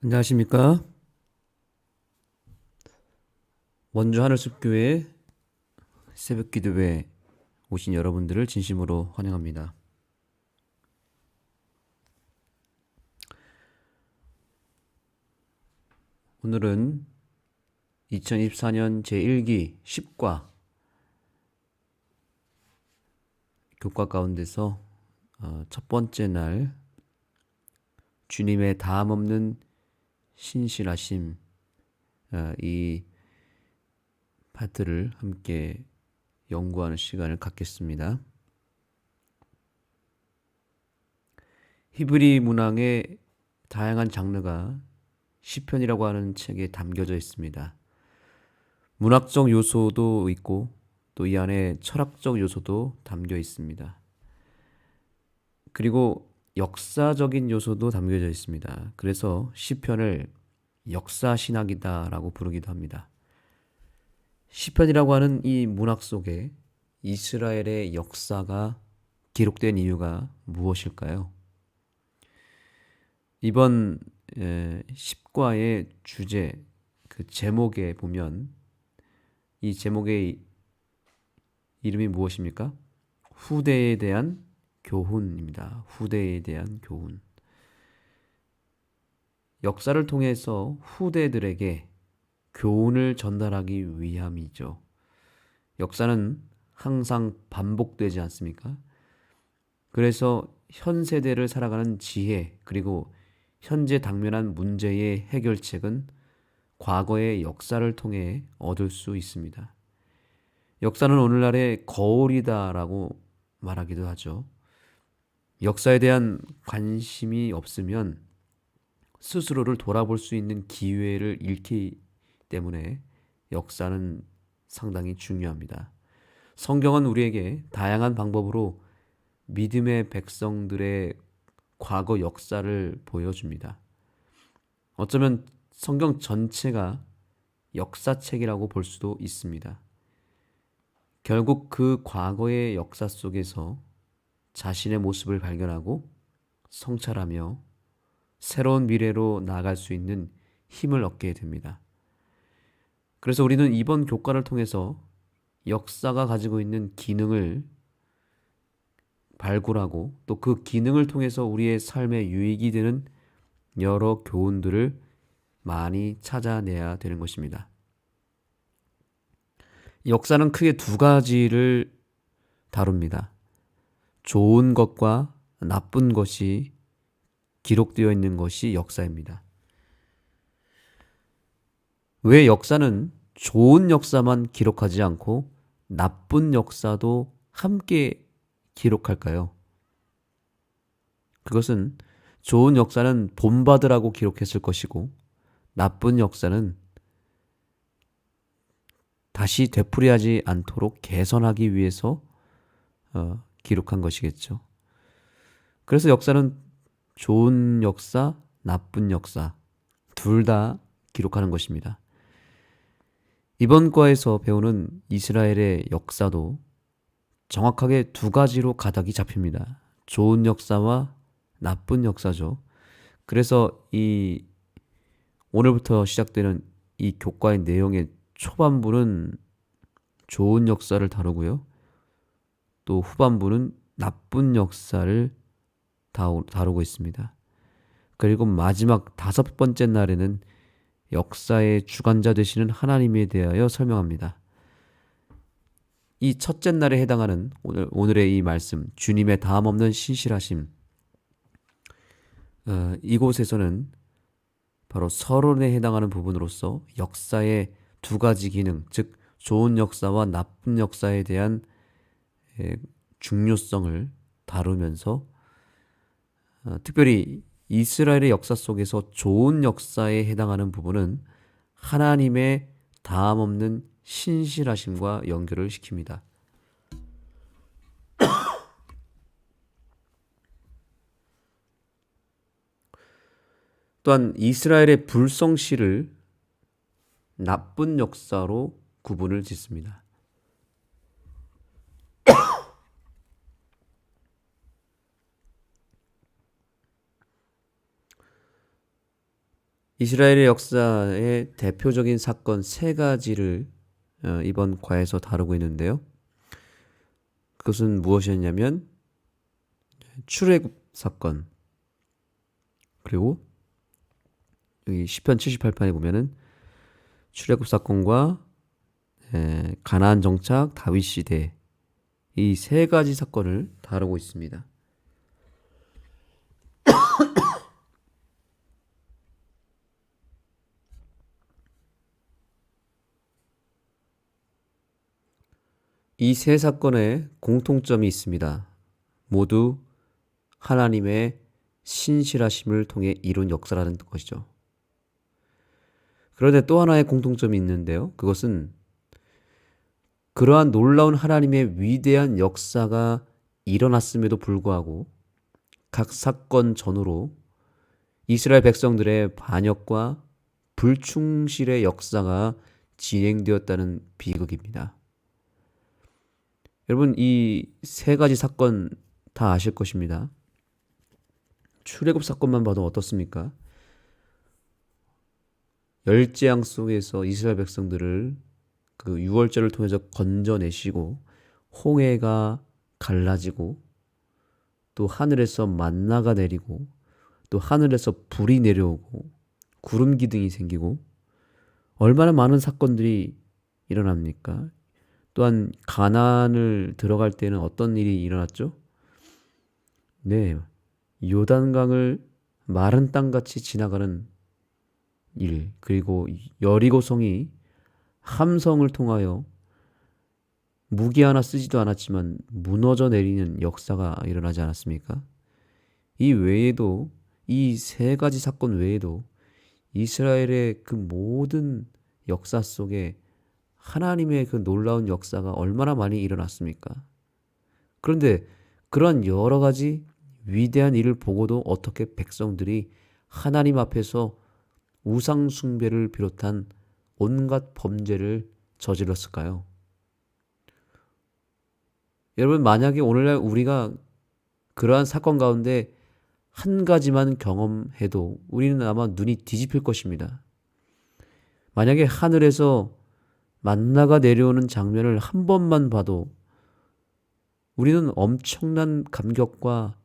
안녕하십니까? 원주 하늘숲교회 새벽 기도회에 오신 여러분들을 진심으로 환영합니다. 오늘은 2024년 제1기 10과 교과 가운데서 첫 번째 날 주님의 다함없는 신실하심, 이 파트를 함께 연구하는 시간을 갖겠습니다. 히브리 문학의 다양한 장르가 시편이라고 하는 책에 담겨져 있습니다. 문학적 요소도 있고 또 이 안에 철학적 요소도 담겨 있습니다. 그리고 역사적인 요소도 담겨져 있습니다. 그래서 시편을 역사신학이다라고 부르기도 합니다. 시편이라고 하는 이 문학 속에 이스라엘의 역사가 기록된 이유가 무엇일까요? 이번 10과의 주제, 그 제목에 보면 이 제목의 이름이 무엇입니까? 후대에 대한 교훈입니다. 후대에 대한 교훈. 역사를 통해서 후대들에게 교훈을 전달하기 위함이죠. 역사는 항상 반복되지 않습니까? 그래서 현 세대를 살아가는 지혜, 그리고 현재 당면한 문제의 해결책은 과거의 역사를 통해 얻을 수 있습니다. 역사는 오늘날의 거울이다라고 말하기도 하죠. 역사에 대한 관심이 없으면 스스로를 돌아볼 수 있는 기회를 잃기 때문에 역사는 상당히 중요합니다. 성경은 우리에게 다양한 방법으로 믿음의 백성들의 과거 역사를 보여줍니다. 어쩌면 성경 전체가 역사책이라고 볼 수도 있습니다. 결국 그 과거의 역사 속에서 자신의 모습을 발견하고 성찰하며 새로운 미래로 나아갈 수 있는 힘을 얻게 됩니다. 그래서 우리는 이번 교과를 통해서 역사가 가지고 있는 기능을 발굴하고 또 그 기능을 통해서 우리의 삶에 유익이 되는 여러 교훈들을 많이 찾아내야 되는 것입니다. 역사는 크게 두 가지를 다룹니다. 좋은 것과 나쁜 것이 기록되어 있는 것이 역사입니다. 왜 역사는 좋은 역사만 기록하지 않고 나쁜 역사도 함께 기록할까요? 그것은 좋은 역사는 본받으라고 기록했을 것이고 나쁜 역사는 다시 되풀이하지 않도록 개선하기 위해서 기록한 것이겠죠. 그래서 역사는 좋은 역사, 나쁜 역사 둘 다 기록하는 것입니다. 이번 과에서 배우는 이스라엘의 역사도 정확하게 두 가지로 가닥이 잡힙니다. 좋은 역사와 나쁜 역사죠. 그래서 오늘부터 시작되는 이 교과의 내용의 초반부는 좋은 역사를 다루고요. 또 후반부는 나쁜 역사를 다루고 있습니다. 그리고 마지막 5번째 날에는 역사의 주관자 되시는 하나님에 대하여 설명합니다. 이 첫째 날에 해당하는 오늘의 이 말씀, 주님의 다함없는 신실하심, 이곳에서는 바로 서론에 해당하는 부분으로서 역사의 두 가지 기능, 즉 좋은 역사와 나쁜 역사에 대한 중요성을 다루면서 특별히 이스라엘의 역사 속에서 좋은 역사에 해당하는 부분은 하나님의 다함없는 신실하심과 연결을 시킵니다. 또한 이스라엘의 불성실을 나쁜 역사로 구분을 짓습니다. 이스라엘의 역사의 대표적인 사건 세 가지를 이번 과에서 다루고 있는데요. 그것은 무엇이었냐면 출애굽 사건, 그리고 여기 시편 78편에 보면은 출애굽 사건과 가나안 정착, 다윗 시대, 이 세 가지 사건을 다루고 있습니다. 이 세 사건에 공통점이 있습니다. 모두 하나님의 신실하심을 통해 이룬 역사라는 것이죠. 그런데 또 하나의 공통점이 있는데요. 그것은 그러한 놀라운 하나님의 위대한 역사가 일어났음에도 불구하고 각 사건 전후로 이스라엘 백성들의 반역과 불충실의 역사가 진행되었다는 비극입니다. 여러분, 이 세 가지 사건 다 아실 것입니다. 출애굽 사건만 봐도 어떻습니까? 열재앙 속에서 이스라엘 백성들을 그 유월절을 통해서 건져내시고 홍해가 갈라지고 또 하늘에서 만나가 내리고 또 하늘에서 불이 내려오고 구름 기둥이 생기고 얼마나 많은 사건들이 일어납니까? 또한 가나안을 들어갈 때는 어떤 일이 일어났죠? 네, 요단강을 마른 땅같이 지나가는 일, 그리고 여리고성이 함성을 통하여 무기 하나 쓰지도 않았지만 무너져 내리는 역사가 일어나지 않았습니까? 이 외에도 이 세 가지 사건 외에도 이스라엘의 그 모든 역사 속에 하나님의 그 놀라운 역사가 얼마나 많이 일어났습니까? 그런데 그런 여러 가지 위대한 일을 보고도 어떻게 백성들이 하나님 앞에서 우상 숭배를 비롯한 온갖 범죄를 저질렀을까요? 여러분, 만약에 오늘날 우리가 그러한 사건 가운데 한 가지만 경험해도 우리는 아마 눈이 뒤집힐 것입니다. 만약에 하늘에서 만나가 내려오는 장면을 한 번만 봐도 우리는 엄청난 감격과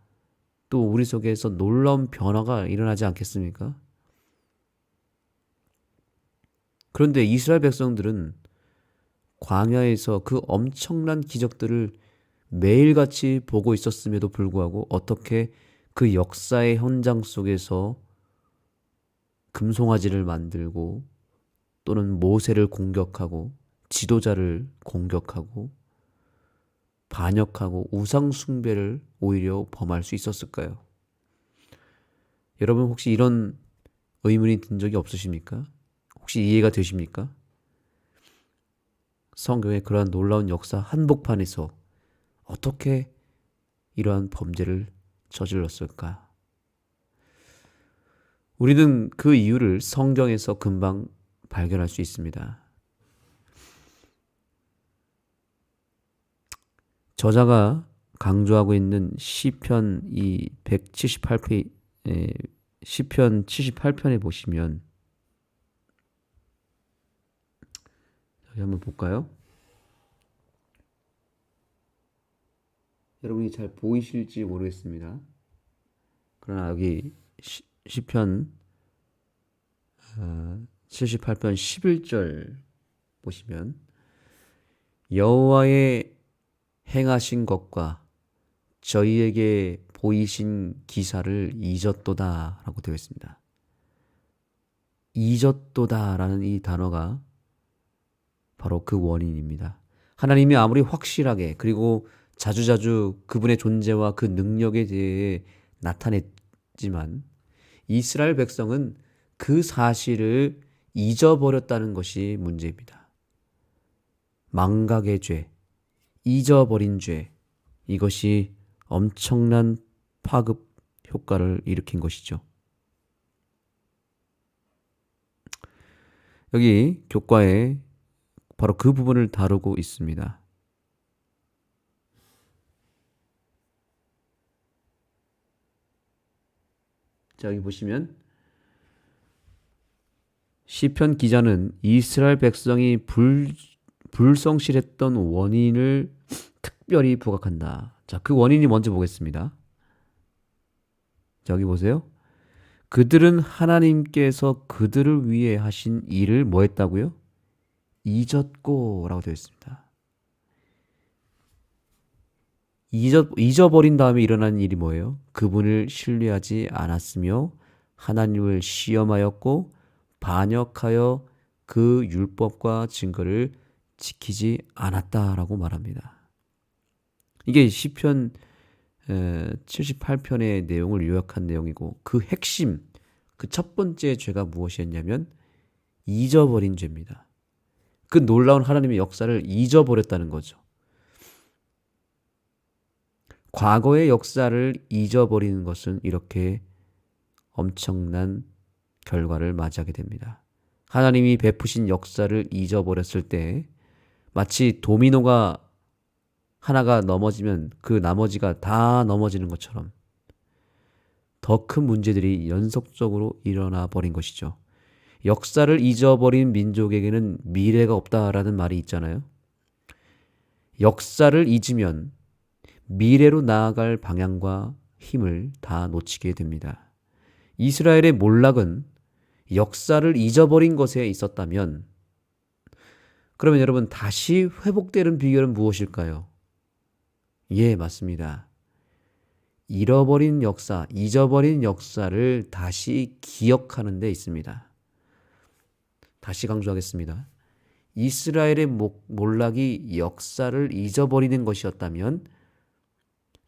또 우리 속에서 놀라운 변화가 일어나지 않겠습니까? 그런데 이스라엘 백성들은 광야에서 그 엄청난 기적들을 매일같이 보고 있었음에도 불구하고 어떻게 그 역사의 현장 속에서 금송아지를 만들고 또는 모세를 공격하고 지도자를 공격하고 반역하고 우상 숭배를 오히려 범할 수 있었을까요? 여러분, 혹시 이런 의문이 든 적이 없으십니까? 혹시 이해가 되십니까? 성경의 그러한 놀라운 역사 한복판에서 어떻게 이러한 범죄를 저질렀을까? 우리는 그 이유를 성경에서 금방 발견할 수 있습니다. 저자가 강조하고 있는 시편 이 178페이지, 시편 78편에 보시면 여기 한번 볼까요? 여러분이 잘 보이실지 모르겠습니다. 그러나 여기 시편 78편 11절 보시면 여호와의 행하신 것과 저희에게 보이신 기사를 잊었도다 라고 되어 있습니다. 잊었도다 라는 이 단어가 바로 그 원인입니다. 하나님이 아무리 확실하게 그리고 자주자주 그분의 존재와 그 능력에 대해 나타냈지만 이스라엘 백성은 그 사실을 잊어버렸다는 것이 문제입니다. 망각의 죄, 잊어버린 죄, 이것이 엄청난 파급 효과를 일으킨 것이죠. 여기 교과에 바로 그 부분을 다루고 있습니다. 자, 여기 보시면 시편 기자는 이스라엘 백성이 불성실했던 원인을 특별히 부각한다. 자, 그 원인이 뭔지 보겠습니다. 자, 여기 보세요. 그들은 하나님께서 그들을 위해 하신 일을 뭐 했다고요? 잊었고 라고 되어 있습니다. 잊어버린 다음에 일어난 일이 뭐예요? 그분을 신뢰하지 않았으며 하나님을 시험하였고 반역하여 그 율법과 증거를 지키지 않았다라고 말합니다. 이게 시편 78편의 내용을 요약한 내용이고 그 핵심, 그 첫 번째 죄가 무엇이었냐면 잊어버린 죄입니다. 그 놀라운 하나님의 역사를 잊어버렸다는 거죠. 과거의 역사를 잊어버리는 것은 이렇게 엄청난 결과를 맞이하게 됩니다. 하나님이 베푸신 역사를 잊어버렸을 때 마치 도미노가 하나가 넘어지면 그 나머지가 다 넘어지는 것처럼 더 큰 문제들이 연속적으로 일어나 버린 것이죠. 역사를 잊어버린 민족에게는 미래가 없다라는 말이 있잖아요. 역사를 잊으면 미래로 나아갈 방향과 힘을 다 놓치게 됩니다. 이스라엘의 몰락은 역사를 잊어버린 것에 있었다면 그러면 여러분 다시 회복되는 비결은 무엇일까요? 예, 맞습니다. 잃어버린 역사, 잊어버린 역사를 다시 기억하는 데 있습니다. 다시 강조하겠습니다. 이스라엘의 몰락이 역사를 잊어버리는 것이었다면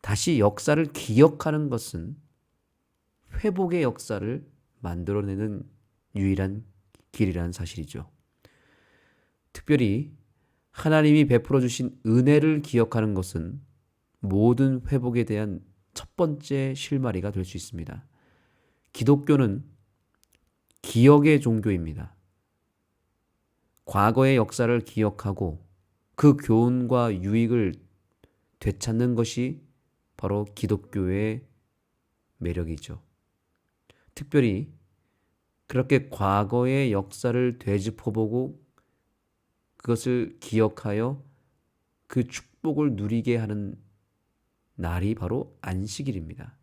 다시 역사를 기억하는 것은 회복의 역사를 만들어내는 유일한 길이라는 사실이죠. 특별히 하나님이 베풀어 주신 은혜를 기억하는 것은 모든 회복에 대한 첫 번째 실마리가 될 수 있습니다. 기독교는 기억의 종교입니다. 과거의 역사를 기억하고 그 교훈과 유익을 되찾는 것이 바로 기독교의 매력이죠. 특별히 그렇게 과거의 역사를 되짚어보고 그것을 기억하여 그 축복을 누리게 하는 날이 바로 안식일입니다.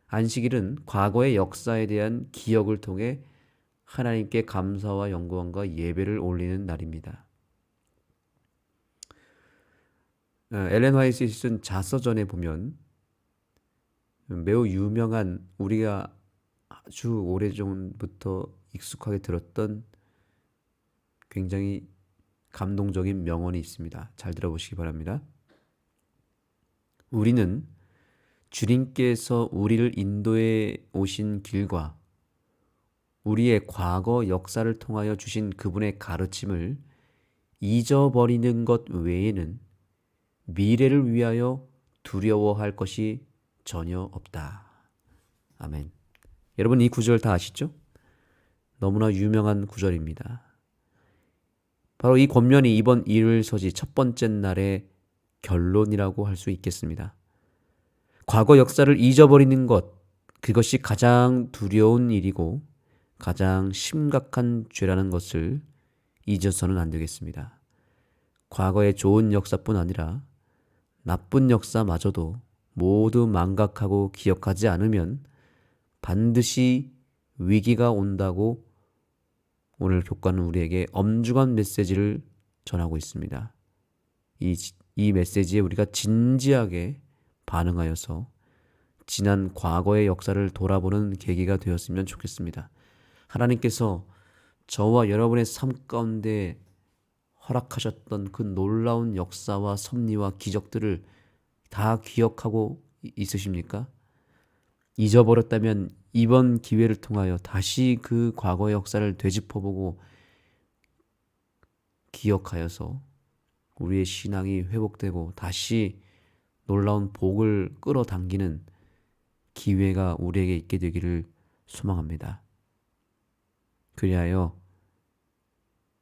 안식일은 과거의 역사에 대한 기억을 통해 하나님께 감사와 영광과 예배를 올리는 날입니다. 엘렌 화이트이 쓴 자서전에 보면 매우 유명한 우리가 아주 오래전부터 익숙하게 들었던 굉장히 감동적인 명언이 있습니다. 잘 들어보시기 바랍니다. 우리는 주님께서 우리를 인도해 오신 길과 우리의 과거 역사를 통하여 주신 그분의 가르침을 잊어버리는 것 외에는 미래를 위하여 두려워할 것이 전혀 없다. 아멘. 여러분 이 구절 다 아시죠? 너무나 유명한 구절입니다. 바로 이 권면이 이번 일요일서지 첫 번째 날의 결론이라고 할 수 있겠습니다. 과거 역사를 잊어버리는 것, 그것이 가장 두려운 일이고 가장 심각한 죄라는 것을 잊어서는 안 되겠습니다. 과거의 좋은 역사뿐 아니라 나쁜 역사마저도 모두 망각하고 기억하지 않으면 반드시 위기가 온다고 오늘 교과는 우리에게 엄중한 메시지를 전하고 있습니다. 이 메시지에 우리가 진지하게 반응하여서 지난 과거의 역사를 돌아보는 계기가 되었으면 좋겠습니다. 하나님께서 저와 여러분의 삶 가운데 허락하셨던 그 놀라운 역사와 섭리와 기적들을 다 기억하고 있으십니까? 잊어버렸다면 이번 기회를 통하여 다시 그 과거의 역사를 되짚어보고 기억하여서 우리의 신앙이 회복되고 다시 놀라운 복을 끌어당기는 기회가 우리에게 있게 되기를 소망합니다. 그리하여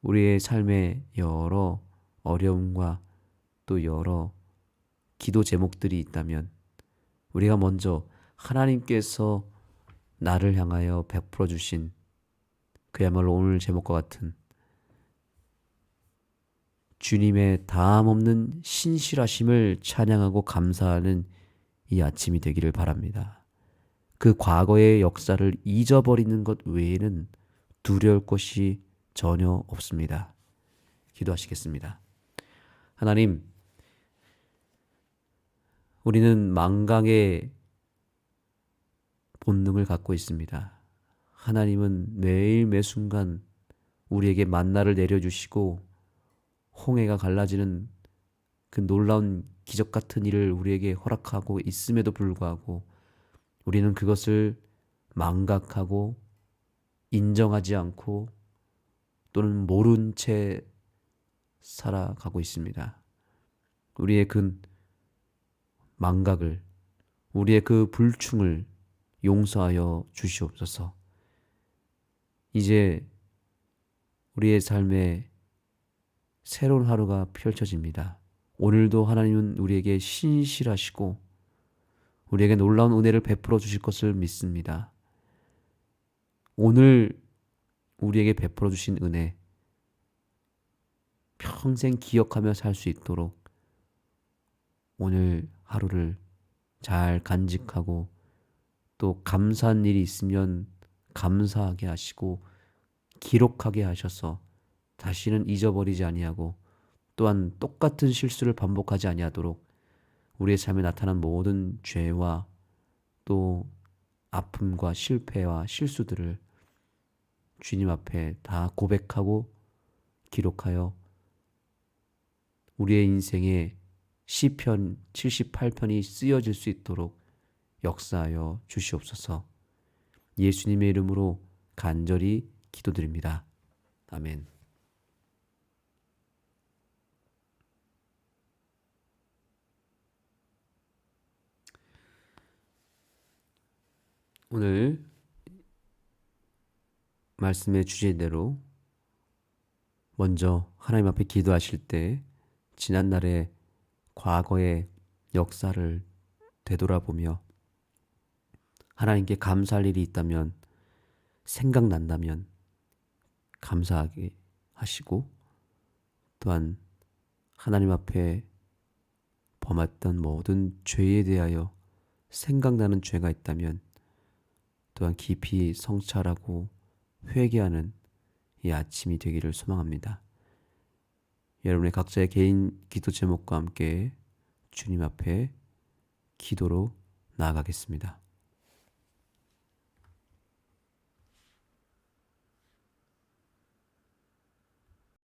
우리의 삶에 여러 어려움과 또 여러 기도 제목들이 있다면 우리가 먼저 하나님께서 나를 향하여 베풀어 주신 그야말로 오늘 제목과 같은 주님의 다함없는 신실하심을 찬양하고 감사하는 이 아침이 되기를 바랍니다. 그 과거의 역사를 잊어버리는 것 외에는 두려울 것이 전혀 없습니다. 기도하시겠습니다. 하나님, 우리는 망각의 본능을 갖고 있습니다. 하나님은 매일 매순간 우리에게 만나를 내려주시고 홍해가 갈라지는 그 놀라운 기적 같은 일을 우리에게 허락하고 있음에도 불구하고 우리는 그것을 망각하고 인정하지 않고 또는 모른 채 살아가고 있습니다. 우리의 그 망각을, 우리의 그 불충을 용서하여 주시옵소서. 이제 우리의 삶에 새로운 하루가 펼쳐집니다. 오늘도 하나님은 우리에게 신실하시고 우리에게 놀라운 은혜를 베풀어 주실 것을 믿습니다. 오늘 우리에게 베풀어 주신 은혜 평생 기억하며 살 수 있도록 오늘 하루를 잘 간직하고 또 감사한 일이 있으면 감사하게 하시고 기록하게 하셔서 다시는 잊어버리지 아니하고 또한 똑같은 실수를 반복하지 아니하도록 우리의 삶에 나타난 모든 죄와 또 아픔과 실패와 실수들을 주님 앞에 다 고백하고 기록하여 우리의 인생에 시편 78편이 쓰여질 수 있도록 역사하여 주시옵소서. 예수님의 이름으로 간절히 기도드립니다. 아멘. 오늘 말씀의 주제대로 먼저 하나님 앞에 기도하실 때 지난날의 과거의 역사를 되돌아보며 하나님께 감사할 일이 있다면 생각난다면 감사하게 하시고 또한 하나님 앞에 범했던 모든 죄에 대하여 생각나는 죄가 있다면 또한 깊이 성찰하고 회개하는 이 아침이 되기를 소망합니다. 여러분의 각자의 개인 기도 제목과 함께 주님 앞에 기도로 나아가겠습니다.